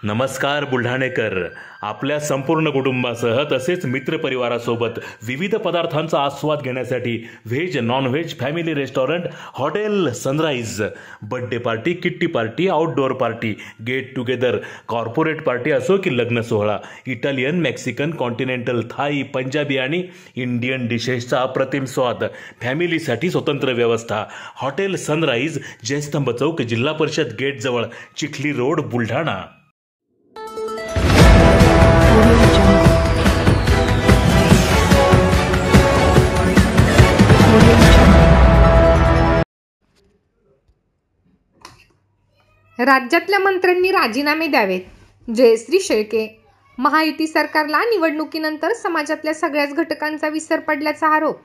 नमस्कार बुलढाणेकर. आपल्या संपूर्ण कुटुंबासह तसेच मित्रपरिवारासोबत विविध पदार्थांचा आस्वाद घेण्यासाठी veg non veg family restaurant hotel sunrise. Birthday party, kitty party, outdoor party, get together, corporate party असो की लग्न सोहळा, Italian, Mexican, continental, Thai, Punjabi आणि इंडियन डिशेसचा अप्रतिम स्वाद. फॅमिलीसाठी स्वतंत्र व्यवस्था. हॉटेल सनराइज, जयस्तंभ चौक, जिल्हा परिषद गेटजवळ, चिखली रोड, बुलढाणा. राज्यातल्या मंत्र्यांनी राजीनामे द्यावेत. जयश्री शेळके. महायुती सरकारला निवडणुकीनंतर समाजातल्या सगळ्याच घटकांचा विसर पडल्याचा आरोप.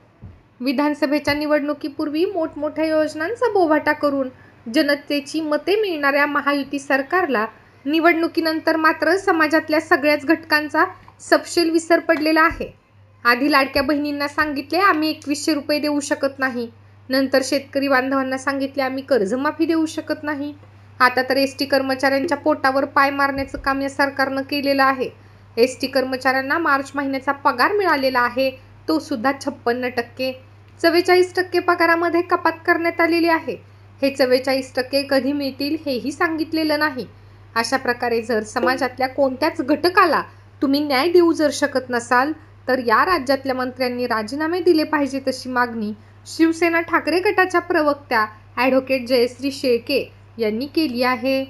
विधानसभेच्या निवडणुकीपूर्वी मोठमोठ्या योजनांचा बोभाटा करून जनतेची मते मिळणाऱ्या महायुती सरकारला निवडणुकीनंतर मात्र समाजातल्या सगळ्याच घटकांचा सपशेल विसर पडलेला आहे. आधी लाडक्या बहिणींना सांगितले आम्ही 2100 रुपये देऊ शकत नाही. नंतर शेतकरी बांधवांना सांगितले आम्ही कर्जमाफी देऊ शकत नाही. आता तर एसटी कर्मचाऱ्यांच्या पोटावर पाय मारण्याचं काम या सरकारनं केलेलं आहे. एसटी कर्मचाऱ्यांना मार्च महिन्याचा पगार मिळालेला आहे, तो सुद्धा 56%. 44% पगारामध्ये कपात करण्यात आलेली आहे. हे 44% कधी मिळतील हेही सांगितलेलं नाही. अशा प्रकारे जर समाजातल्या कोणत्याच घटकाला तुम्ही न्याय देऊ जर शकत नसाल तर या राज्यातल्या मंत्र्यांनी राजीनामे दिले पाहिजे, तशी मागणी शिवसेना ठाकरे गटाच्या प्रवक्त्या ॲडव्होकेट जयश्री शेळके यांनी केली आहे.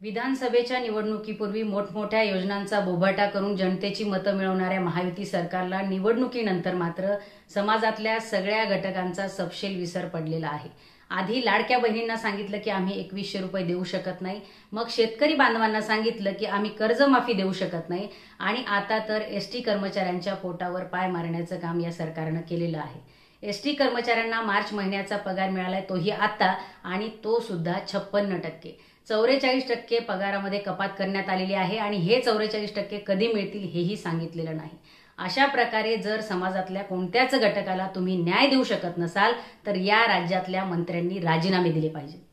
विधानसभेच्या निवडणुकीपूर्वी मोठमोठ्या योजनांचा बोभाटा करून जनतेची मतं मिळवणाऱ्या महायुती सरकारला निवडणुकीनंतर मात्र समाजातल्या सगळ्या घटकांचा सपशेल विसर पडलेला आहे. आधी लाडक्या बहिणींना सांगितलं की आम्ही 2100 रुपये देऊ शकत नाही. मग शेतकरी बांधवांना सांगितलं की आम्ही कर्जमाफी देऊ शकत नाही. आणि आता तर एसटी कर्मचाऱ्यांच्या पोटावर पाय मारण्याचं काम या सरकारनं केलेलं आहे. एसटी कर्मचाऱ्यांना मार्च महिन्याचा पगार मिळालाय, तोही आता, आणि तो सुद्धा 56%. 44% पगारामध्ये कपात करण्यात आलेली आहे आणि हे 44% कधी मिळतील हेही सांगितलेलं नाही. अशा प्रकारे जर समाजातल्या कोणत्याच घटकाला तुम्ही न्याय देऊ शकत नसाल तर या राज्यातल्या मंत्र्यांनी राजीनामे दिले पाहिजे.